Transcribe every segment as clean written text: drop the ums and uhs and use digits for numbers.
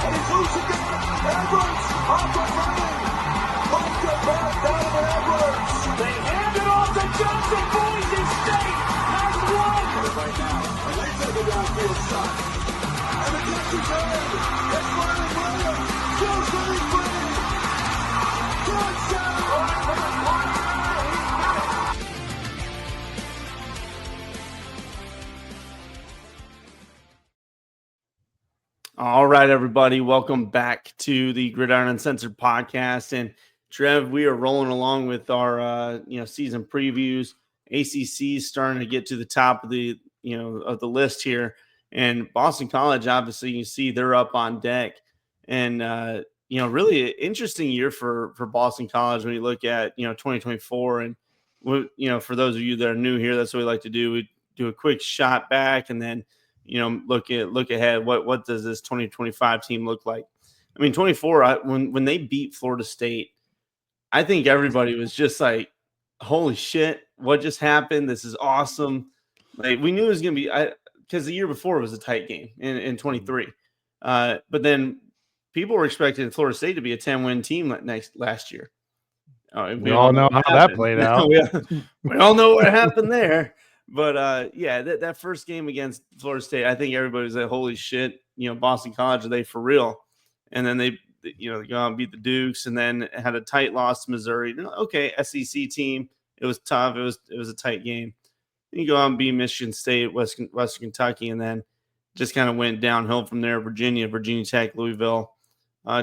And he's loose again. Edwards off the running. Like the back down to Edwards. They hand it off to Johnson. Boise State has won. Right now, and they take a downfield shot. And the catch is made. It's Riley Williams. Still shooting free. Touchdown. All right, everybody. Welcome back to the Gridiron Uncensored podcast. And Trev, we are rolling along with our season previews. ACC is starting to get to the top of the list here, and Boston College, obviously, you see they're up on deck. And really an interesting year for Boston College when you look at 2024. And for those of you that are new here, that's what we like to do. We do a quick shot back and then look ahead. What does this 2025 team look like? I mean, 24, when they beat Florida State, I think everybody was just like, holy shit, what just happened? This is awesome. Like, we knew it was going to be because the year before it was a tight game in 23. But then people were expecting Florida State to be a 10-win team last year. We all know how that played out. we all know what happened there. But, that first game against Florida State, I think everybody was like, holy shit, Boston College, are they for real? And then they go out and beat the Dukes and then had a tight loss to Missouri. Okay, SEC team. It was tough. It was a tight game. Then you go out and beat Michigan State, Western Kentucky, and then just kind of went downhill from there. Virginia Tech, Louisville.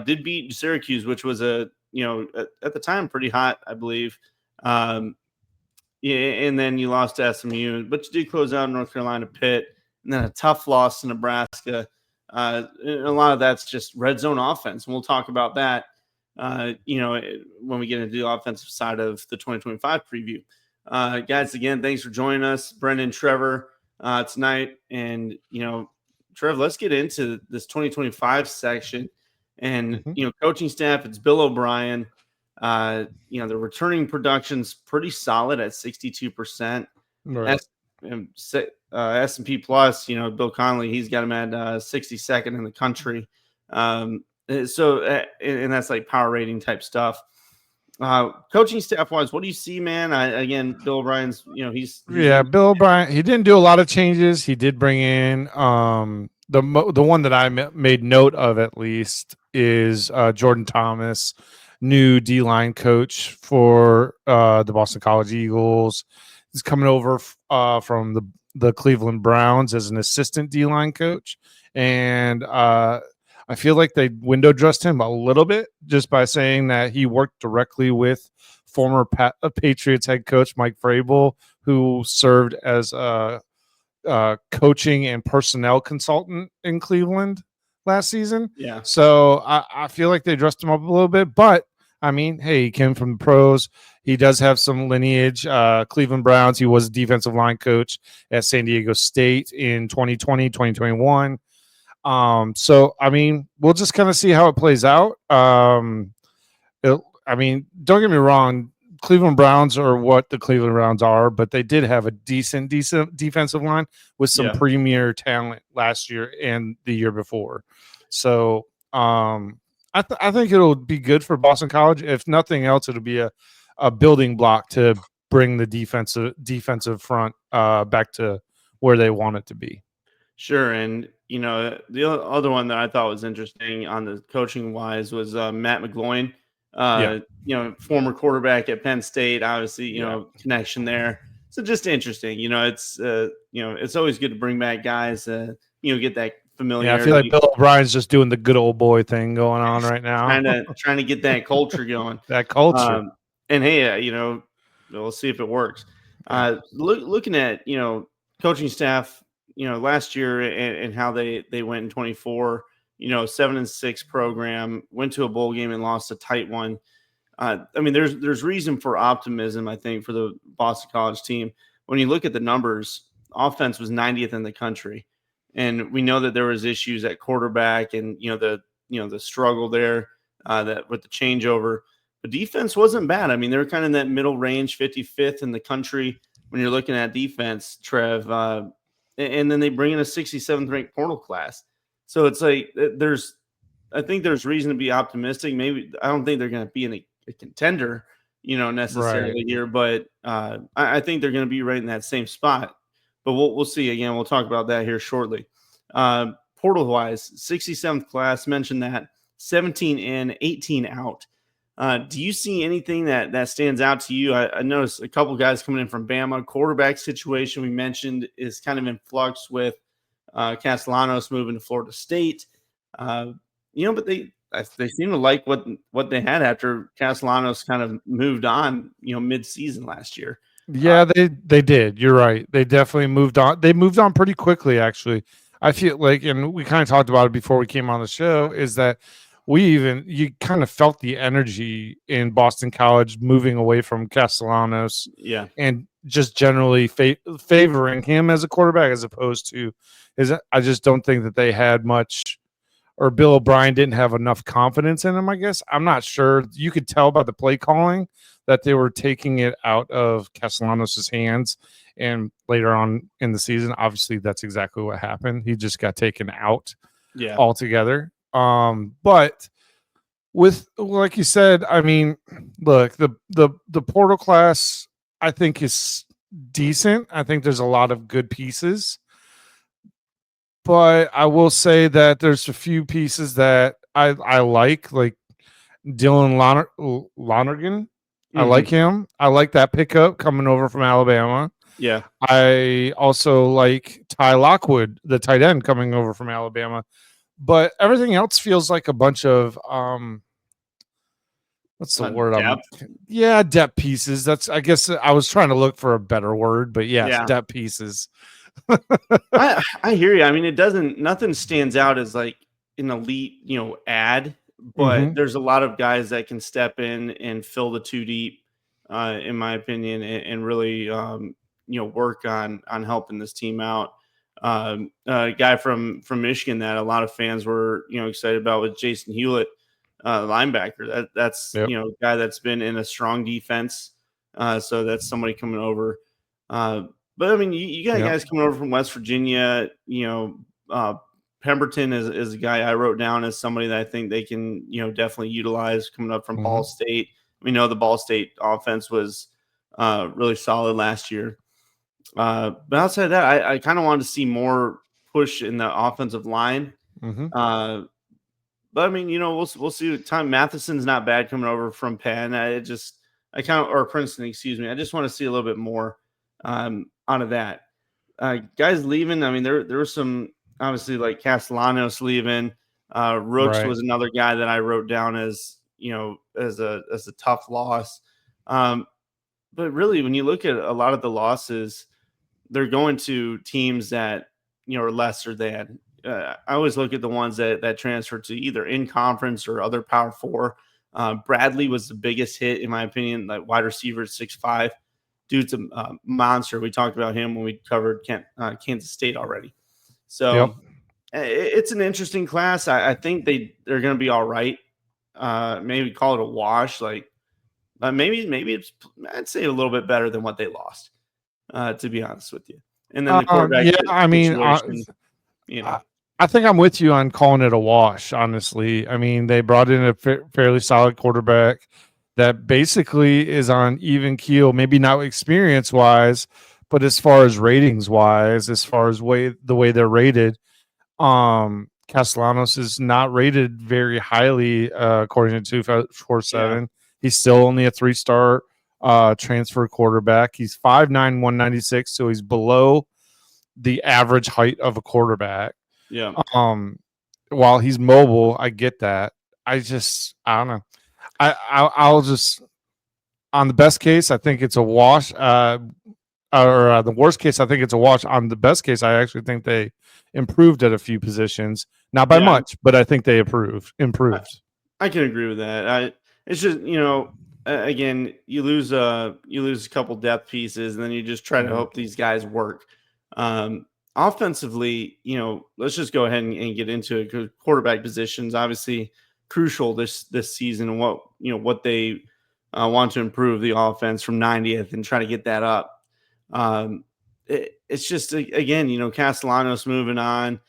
Did beat Syracuse, which was at the time pretty hot, I believe. And then you lost to SMU, but you did close out North Carolina, Pitt, and then a tough loss to Nebraska. A lot of that's just red zone offense, and we'll talk about that, when we get into the offensive side of the 2025 preview. Guys, again, thanks for joining us, Brendan, Trevor, tonight. And, Trev, let's get into this 2025 section. And, coaching staff, it's Bill Obrien. The returning production's pretty solid at 62%. Right. S&P Plus, Bill Connolly, he's got him at 62nd in the country. And that's like power rating type stuff. Coaching staff wise, what do you see, man? Bill O'Brien's, Bill O'Brien. He didn't do a lot of changes. He did bring in the one that I made note of, at least, is Jordan Thomas, new D-line coach for the Boston College Eagles. He's coming over from the Cleveland Browns as an assistant D-line coach. And I feel like they window dressed him a little bit just by saying that he worked directly with former Patriots head coach Mike Vrabel, who served as a coaching and personnel consultant in Cleveland last season. Yeah. So I feel like they dressed him up a little bit, but I mean, hey, he came from the pros. He does have some lineage. Cleveland Browns, he was a defensive line coach at San Diego State in 2020, 2021. So, I mean, we'll just kind of see how it plays out. Don't get me wrong. Cleveland Browns are what the Cleveland Browns are, but they did have a decent defensive line with some premier talent last year and the year before. So, I think it'll be good for Boston College. If nothing else, it'll be a building block to bring the defensive front back to where they want it to be. Sure. And, the other one that I thought was interesting on the coaching wise was Matt McGloin, former quarterback at Penn State, obviously, connection there. So just interesting, it's always good to bring back guys, get that familiarity. Yeah, I feel like Bill O'Brien's just doing the good old boy thing going on right now. trying to get that culture going. That culture. And hey, we'll see if it works. Looking at, coaching staff, last year and how they went in 24, 7-6 program, went to a bowl game and lost a tight one. There's reason for optimism, I think, for the Boston College team. When you look at the numbers, offense was 90th in the country. And we know that there was issues at quarterback and, the struggle there that with the changeover. But defense wasn't bad. I mean, they were kind of in that middle range, 55th in the country when you're looking at defense, Trev. And then they bring in a 67th ranked portal class. So it's like there's I think there's reason to be optimistic. Maybe I don't think they're going to be in a contender, necessarily Right. here, but I think they're going to be right in that same spot. But we'll see. Again, we'll talk about that here shortly. Portal wise, 67th class, mentioned that 17 in, 18 out. Do you see anything that stands out to you? I noticed a couple guys coming in from Bama. Quarterback situation we mentioned is kind of in flux with Castellanos moving to Florida State. But they seem to like what they had after Castellanos kind of moved on, mid-season last year. Yeah, they did. You're right. They definitely moved on. They moved on pretty quickly, actually. I feel like, and we kind of talked about it before we came on the show, is that you kind of felt the energy in Boston College moving away from Castellanos Yeah. and just generally favoring him as a quarterback as opposed to I just don't think that they had much, or Bill Obrien didn't have enough confidence in him, I guess. I'm not sure. You could tell by the play calling that they were taking it out of Castellanos' hands. And later on in the season, obviously that's exactly what happened. He just got taken out altogether. But with, like you said, I mean, look, the portal class I think is decent. I think there's a lot of good pieces. But I will say that there's a few pieces that I like Dylan Lonergan. I like him. I like that pickup coming over from Alabama. Yeah. I also like Ty Lockwood, the tight end coming over from Alabama. But everything else feels like a bunch of what's the word? Depth? Depth pieces. I guess I was trying to look for a better word, but yes, depth pieces. I hear you. I mean, nothing stands out as like an elite, ad, but there's a lot of guys that can step in and fill the two deep, in my opinion, and really, work on helping this team out. A guy from Michigan that a lot of fans were, excited about was Jason Hewlett, linebacker. That's a guy that's been in a strong defense. So that's somebody coming over. But I mean, you got guys coming over from West Virginia. Pemberton is a guy I wrote down as somebody that I think they can, definitely utilize coming up from Ball State. We know the Ball State offense was really solid last year. But outside of that, I kind of wanted to see more push in the offensive line. But I mean, we'll see. Tom Matheson's not bad coming over from Penn. Or Princeton, excuse me. I just want to see a little bit more out of that. Guys leaving. I mean, there were some obviously like Castellanos leaving. Rooks was another guy that I wrote down as as a tough loss. But really, when you look at a lot of the losses, they're going to teams that are lesser than. I always look at the ones that transfer to either in conference or other Power Four. Bradley was the biggest hit, in my opinion, like wide receiver at 6'5". Dude's a monster. We talked about him when we covered Kansas State already. So it's an interesting class. I think they're going to be all right. Maybe call it a wash. Like maybe it's, I'd say, a little bit better than what they lost, to be honest with you. And then the quarterback. I mean, I think I'm with you on calling it a wash, honestly. I mean, they brought in a fairly solid quarterback that basically is on even keel, maybe not experience-wise, but as far as ratings-wise, as far as the way they're rated, Castellanos is not rated very highly, according to 247. Yeah. He's still only a 3-star transfer quarterback. He's 5'9", 196, so he's below the average height of a quarterback. Yeah. While he's mobile, I get that. I don't know. I'll just, on the best case, I think it's a wash. Or the worst case, I think it's a wash. On the best case, I actually think they improved at a few positions, not by much, but I think they improved. I can agree with that. It's just, again, you lose a couple depth pieces, and then you just try to hope these guys work. Offensively, let's just go ahead and get into it, because quarterback positions obviously crucial this season, and what they want to improve the offense from 90th and try to get that up. It's just, again, Castellanos moving on.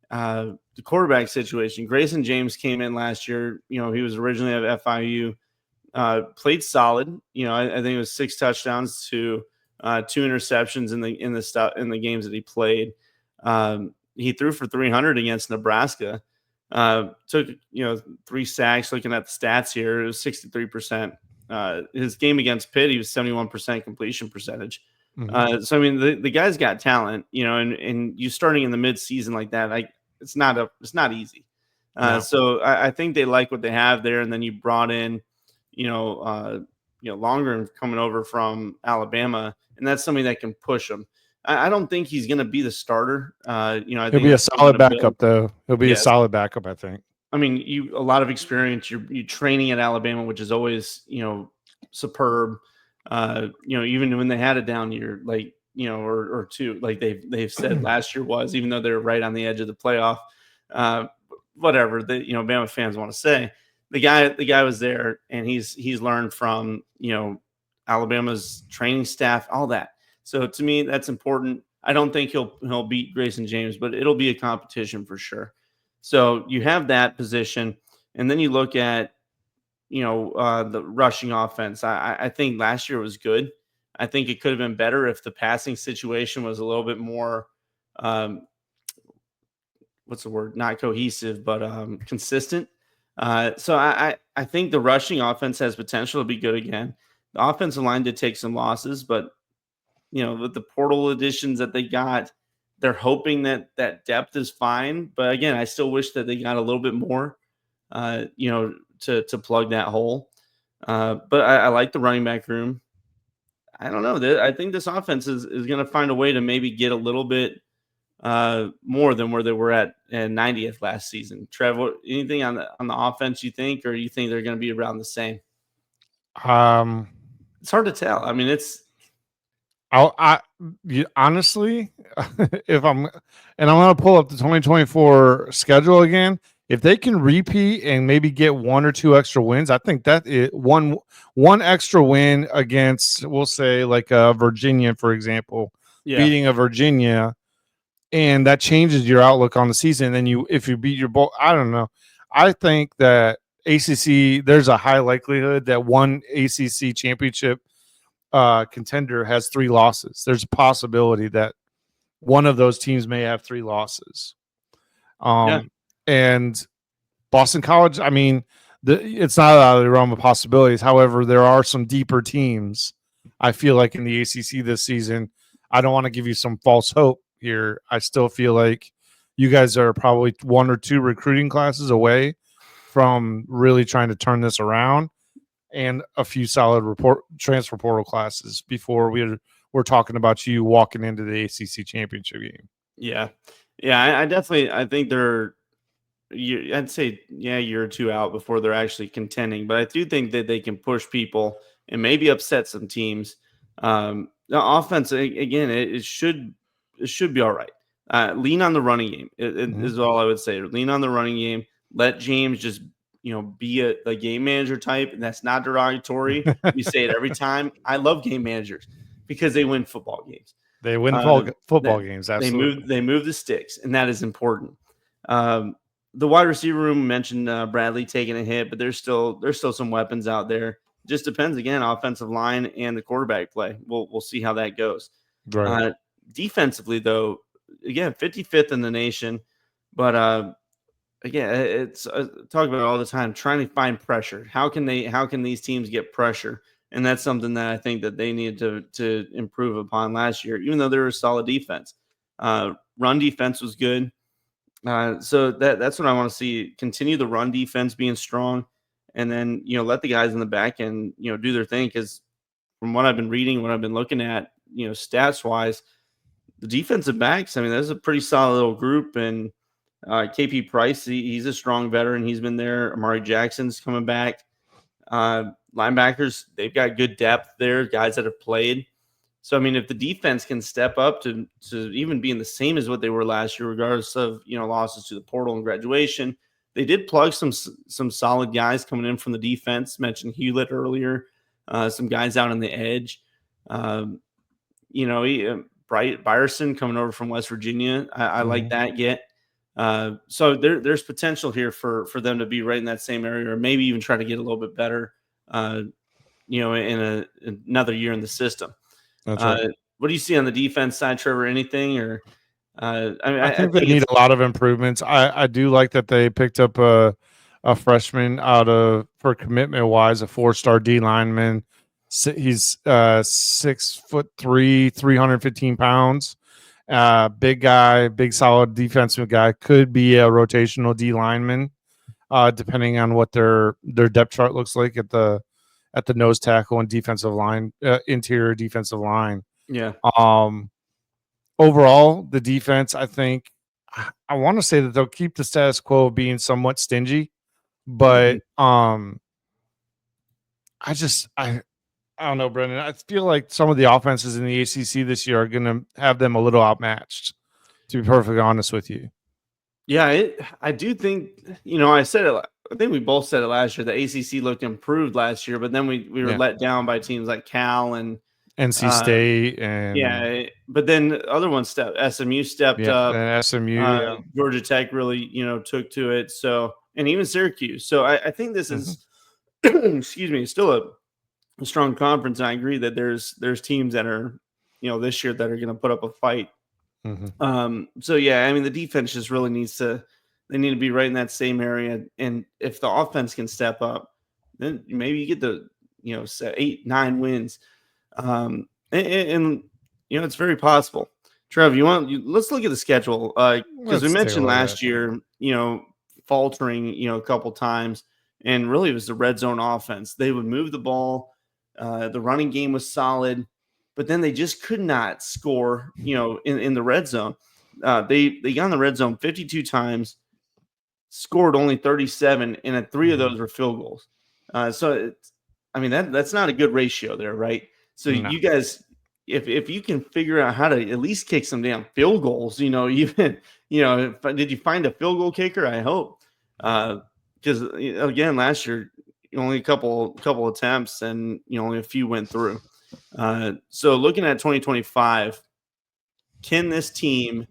the quarterback situation. Grayson James came in last year. He was originally at FIU, played solid. I think it was 6 touchdowns to 2 interceptions in the games that he played. He threw for 300 against Nebraska. Took 3 sacks. Looking at the stats here, it was 63%. His game against Pitt, he was 71% completion percentage. Mhm. So I mean, the guy's got talent, and you starting in the mid-season like that, it's not easy. No. So I think they like what they have there, and then you brought in, Longer coming over from Alabama, and that's somebody that can push them. I don't think he's going to be the starter. I He'll think be a it's still solid gonna build. backup, though. He'll be a Yes, solid backup, I think. I mean, a lot of experience. You training at Alabama, which is always superb. Even when they had a down year, like or 2, like they've said last year was, even though they're right on the edge of the playoff. Uh, Whatever the Bama fans want to say, the guy was there, and he's learned from Alabama's training staff, all that. So to me, that's important. I don't think he'll beat Grayson James, but it'll be a competition for sure. So you have that position, and then you look at the rushing offense. I think last year was good. I think it could have been better if the passing situation was a little bit more what's the word? Not cohesive, but consistent. So I think the rushing offense has potential to be good again. The offensive line did take some losses, but with the portal additions that they got, they're hoping that depth is fine. But again, I still wish that they got a little bit more, to plug that hole. But I like the running back room. I don't know. I think this offense is going to find a way to maybe get a little bit more than where they were at 90th last season. Trev, anything on the offense you think, or you think they're going to be around the same? It's hard to tell. I mean, Honestly, if I'm going to pull up the 2024 schedule again, if they can repeat and maybe get 1 or 2 extra wins, I think that one extra win against, we'll say, like Virginia, for example, beating a Virginia, and that changes your outlook on the season. And then if you beat your bowl, I don't know. I think that ACC, there's a high likelihood that one ACC championship contender has 3 losses. There's a possibility that one of those teams may have 3 losses. And Boston College, I mean, it's not out of the realm of possibilities. However, there are some deeper teams, I feel like, in the ACC this season. I don't want to give you some false hope here. I still feel like you guys are probably 1 or 2 recruiting classes away from really trying to turn this around, and a few solid transfer portal classes before we're talking about you walking into the ACC championship game. Yeah. I think I'd say, a year or 2 out before they're actually contending, but I do think that they can push people and maybe upset some teams. The offense, again, it should be all right. Lean on the running game is all I would say. Lean on the running game. Let James just be a game manager type, and that's not derogatory. We say it every time. I love game managers because they win football games. They win football games. Absolutely. They move the sticks, and that is important. The wide receiver room mentioned Bradley taking a hit, but there's still some weapons out there. Just depends again, offensive line and the quarterback play. We'll see how that goes. Right. Defensively, though, again, 55th in the nation, but again, it's talk about it all the time. Trying to find pressure. How can these teams get pressure? And that's something that I think that they needed to improve upon last year, even though they were a solid defense. Run defense was good. So that's what I want to see. Continue the run defense being strong, and then let the guys in the back end do their thing. Because from what I've been reading, what I've been looking at, stats wise, the defensive backs, I mean, that's a pretty solid little group. And KP Price, he's a strong veteran. He's been there. Amari Jackson's coming back. Linebackers, they've got good depth there, guys that have played. So, I mean, if the defense can step up to even being the same as what they were last year, regardless of, losses to the portal and graduation, they did plug some solid guys coming in from the defense. Mentioned Hewlett earlier, some guys out on the edge. Byerson coming over from West Virginia. I like that get. So there's potential here for them to be right in that same area, or maybe even try to get a little bit better. In another year in the system. That's right. What do you see on the defense side, Trevor? Anything or? I I think they think need it's a lot of improvements. I do like that they picked up a freshman for commitment wise, a 4-star D lineman. He's 6'3", 315 pounds. Big guy, big solid defensive guy. Could be a rotational D lineman, depending on what their depth chart looks like at the nose tackle and defensive line, interior defensive line. yeah. Overall, the defense, I think, I want to say that they'll keep the status quo being somewhat stingy, but I don't know, Brendan. I feel like some of the offenses in the ACC this year are going to have them a little outmatched, to be perfectly honest with you. Yeah, I do think, I said it. I think we both said it last year. The ACC looked improved last year, but then we were let down by teams like Cal and NC State and but then other ones SMU stepped up. And SMU, Georgia Tech really, took to it. So, and even Syracuse. So I think this is, excuse me, still a strong conference. And I agree that there's teams that are, this year that are going to put up a fight. So yeah, I mean, the defense just really they need to be right in that same area. And if the offense can step up, then maybe you get the, 8-9 wins. And it's very possible. Trev, let's look at the schedule. Because we mentioned last year, faltering, a couple times, and really it was the red zone offense. They would move the ball. The running game was solid, but then they just could not score, in the red zone. They got in the red zone 52 times, scored only 37, and 3 of those were field goals. So that's not a good ratio there, right? So you guys, if you can figure out how to at least kick some damn field goals, did you find a field goal kicker? I hope, because again, last year only a couple attempts and only a few went through. So looking at 2025, can this team?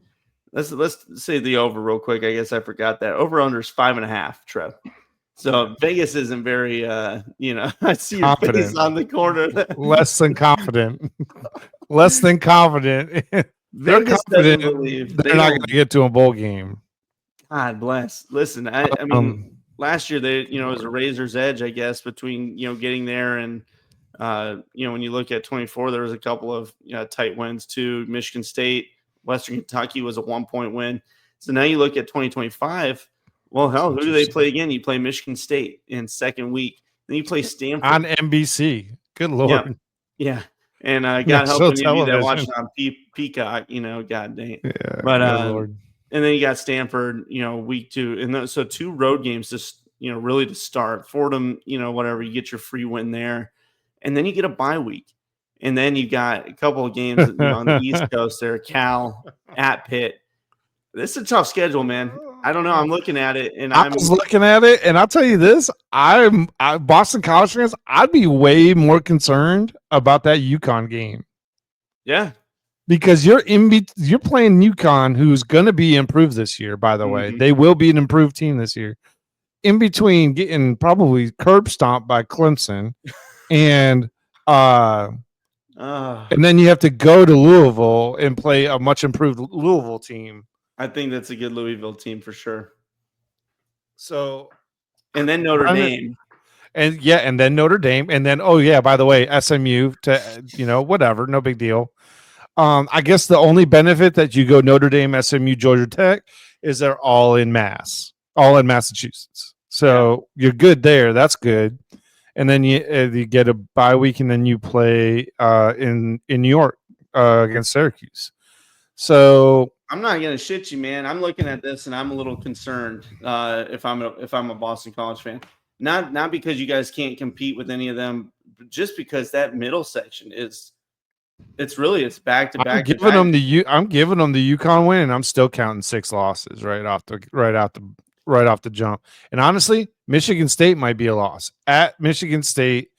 Let's say the over real quick. I guess I forgot that over under is 5.5. Trev. So Vegas isn't very, I see your face on the corner. Less than confident. Less than confident. They're Vegas confident doesn't believe they're not going to get to a bowl game. God bless. Listen, I mean, last year it was a razor's edge, I guess, between getting there and when you look at 24, there was a couple of tight wins too. Michigan State, Western Kentucky was a 1-point win. So now you look at 2025. Well, hell, who do they play again? You play Michigan State in second week. Then you play Stanford on NBC. Good Lord. Yeah. And God help any of you that watch it on Peacock, God dang. Yeah, but Lord. And then you got Stanford, week 2. And so 2 road games just, really to start. Fordham, whatever, you get your free win there. And then you get a bye week. And then you got a couple of games on the East Coast there, Cal, at Pitt. This is a tough schedule, man. I don't know. I'm looking at it, and I was looking at it, and I'll tell you this: Boston College fans, I'd be way more concerned about that UConn game. Yeah, because you're playing UConn, who's going to be improved this year. By the way, they will be an improved team this year. In between getting probably curb stomped by Clemson, and then you have to go to Louisville and play a much improved Louisville team. I think that's a good Louisville team for sure. So, and then Notre Dame. And then Notre Dame. And then, by the way, SMU to, whatever, no big deal. I guess the only benefit that you go Notre Dame, SMU, Georgia Tech is they're all in Massachusetts. So you're good there. That's good. And then you get a bye week, and then you play in New York against Syracuse. So I'm not gonna shit you, man. I'm looking at this and I'm a little concerned if I'm a Boston College fan. Not because you guys can't compete with any of them, but just because that middle section it's back to back. I'm giving them the UConn win, and I'm still counting 6 losses right off the jump. And honestly, Michigan State might be a loss. At Michigan State,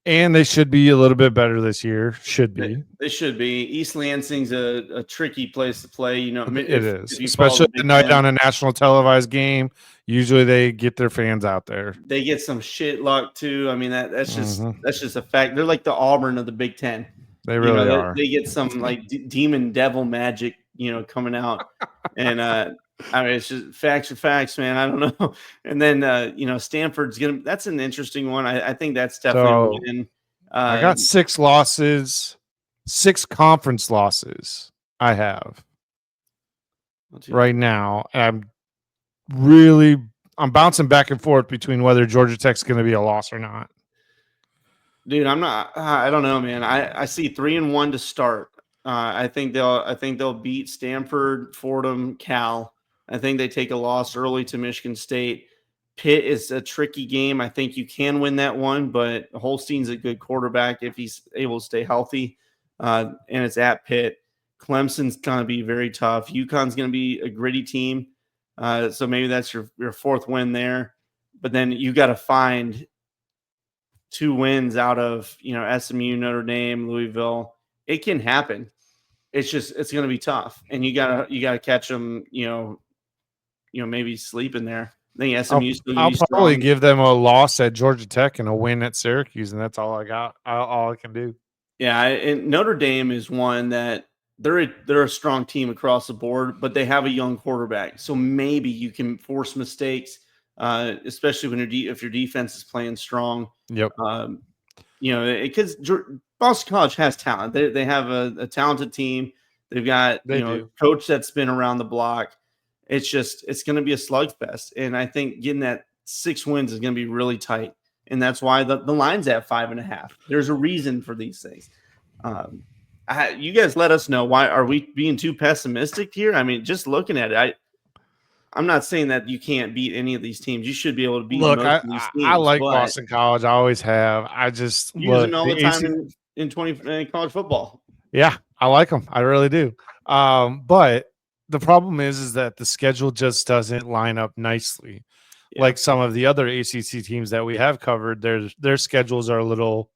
And they should be a little bit better this year. Should be. They should be. East Lansing's a tricky place to play. You know, It is, if you follow especially the the Big night Ten, on a national televised game. Usually they get their fans out there. they get some shit luck too. I mean, that's Mhm. just a fact. They're like the Auburn of the Big Ten. They really are. They get some like demon devil magic, coming out, and I mean, it's just facts are facts, man. I don't know. And then Stanford's gonna. That's an interesting one. I think that's definitely a So win. I got 6 losses, 6 conference losses. I have right now. And I'm bouncing back and forth between whether Georgia Tech's going to be a loss or not. Dude, I'm not. I don't know, man. I see 3-1 to start. I think they'll beat Stanford, Fordham, Cal. I think they take a loss early to Michigan State. Pitt is a tricky game. I think you can win that one, but Holstein's a good quarterback if he's able to stay healthy. And it's at Pitt. Clemson's going to be very tough. UConn's going to be a gritty team. So maybe that's your 4th win there. But then you got to find 2 wins out of SMU, Notre Dame, Louisville. It can happen. It's going to be tough, and you gotta catch them. Maybe sleep in there. I think SMU I'll probably give them a loss at Georgia Tech and a win at Syracuse, and that's all I got. All I can do. Yeah, and Notre Dame is one that they're a strong team across the board, but they have a young quarterback, so maybe you can force mistakes, especially when if your defense is playing strong. Yep. Because Boston College has talent. They have a talented team. They've got a coach that's been around the block. It's going to be a slugfest, and I think getting that 6 wins is going to be really tight, and that's why the line's at 5.5. There's a reason for these things. You guys let us know, why are we being too pessimistic here? I mean, just looking at it, I'm not saying that you can't beat any of these teams. You should be able to beat most of these teams. I like Boston College. I always have. I just use them all the time in college football. Yeah, I like them. I really do. But the problem is that the schedule just doesn't line up nicely. Yeah. Like some of the other ACC teams that we have covered, their schedules are a little,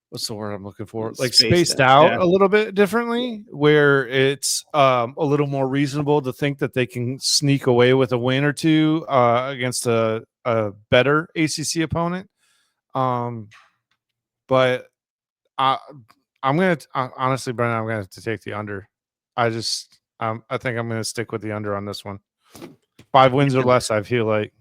what's the word I'm looking for? Like spaced out a little bit differently, where it's a little more reasonable to think that they can sneak away with a win or two against a better ACC opponent. But I'm going to, honestly, Brennan, I'm going to have to take the under. I think I'm going to stick with the under on this one. 5 wins or less, I feel like.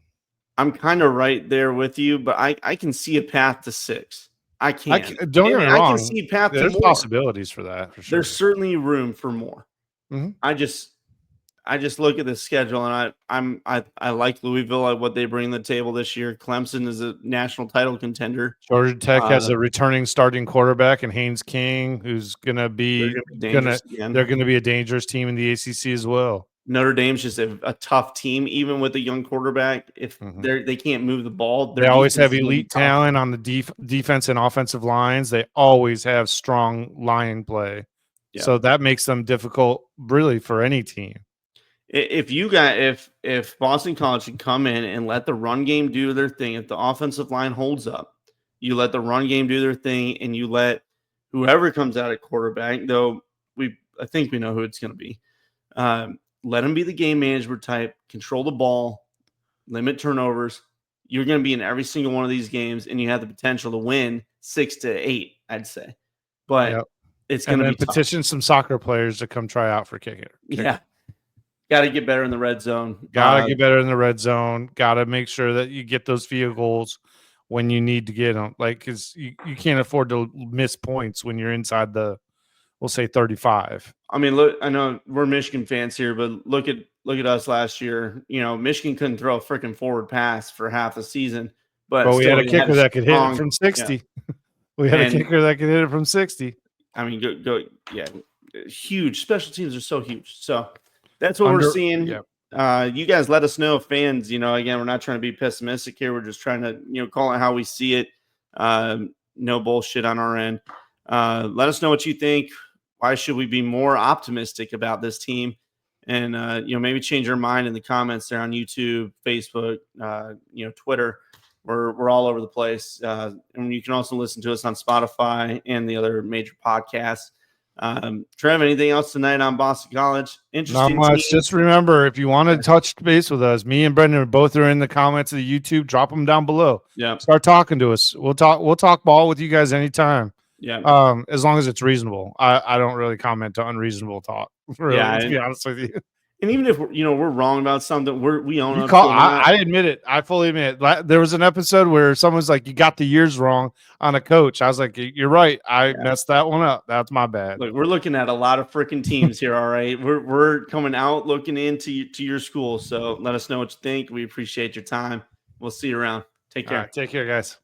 I'm kind of right there with you, but I can see a path to 6. I can. Don't get me wrong. I can see a path to more. There's possibilities for that. For sure. There's certainly room for more. Mm-hmm. I just look at the schedule, and I like Louisville at what they bring to the table this year. Clemson is a national title contender. Georgia Tech has a returning starting quarterback in Haynes King, who's going to be they're going to be a dangerous team in the ACC as well. Notre Dame's just a tough team, even with a young quarterback. If they can't move the ball, they always have elite talent on the defense and offensive lines. They always have strong line play, so that makes them difficult, really, for any team. If Boston College can come in and let the run game do their thing, if the offensive line holds up, you let the run game do their thing, and you let whoever comes out at quarterback, though I think we know who it's going to be. Let them be the game management type, control the ball, limit turnovers. You're going to be in every single one of these games, and you have the potential to win 6-8, I'd say. But it's going to be petition some soccer players to come try out for kicking. Yeah. Got to get better in the red zone. Got to get better in the red zone. Got to make sure that you get those field goals when you need to get them. Like, because you can't afford to miss points when you're inside the, we'll say 35. I mean, look, I know we're Michigan fans here, but look at us last year. Michigan couldn't throw a freaking forward pass for half the season, but we had a kicker that could hit it from 60. Yeah. We had a kicker that could hit it from 60. I mean, huge. Special teams are so huge. So that's what we're seeing. Yep. You guys let us know, fans. Again, we're not trying to be pessimistic here. We're just trying to, call it how we see it. No bullshit on our end. Let us know what you think. Why should we be more optimistic about this team? And, maybe change your mind in the comments there on YouTube, Facebook, Twitter. we're all over the place. And you can also listen to us on Spotify and the other major podcasts. Trev, anything else tonight on Boston College? Not much. Just remember, if you want to touch base with us, me and Brendan both are in the comments of the YouTube. Drop them down below. Yeah. Start talking to us. We'll talk ball with you guys anytime. Yeah. As long as it's reasonable. I don't really comment to unreasonable talk. Really, to be honest with you. And even if we're wrong about something, we own it. I admit it. I fully admit it. There was an episode where someone's like, "You got the years wrong on a coach." I was like, "You're right. I messed that one up. That's my bad." Look, we're looking at a lot of freaking teams here. All right, we're coming out looking into your school. So let us know what you think. We appreciate your time. We'll see you around. Take care. Take care, guys.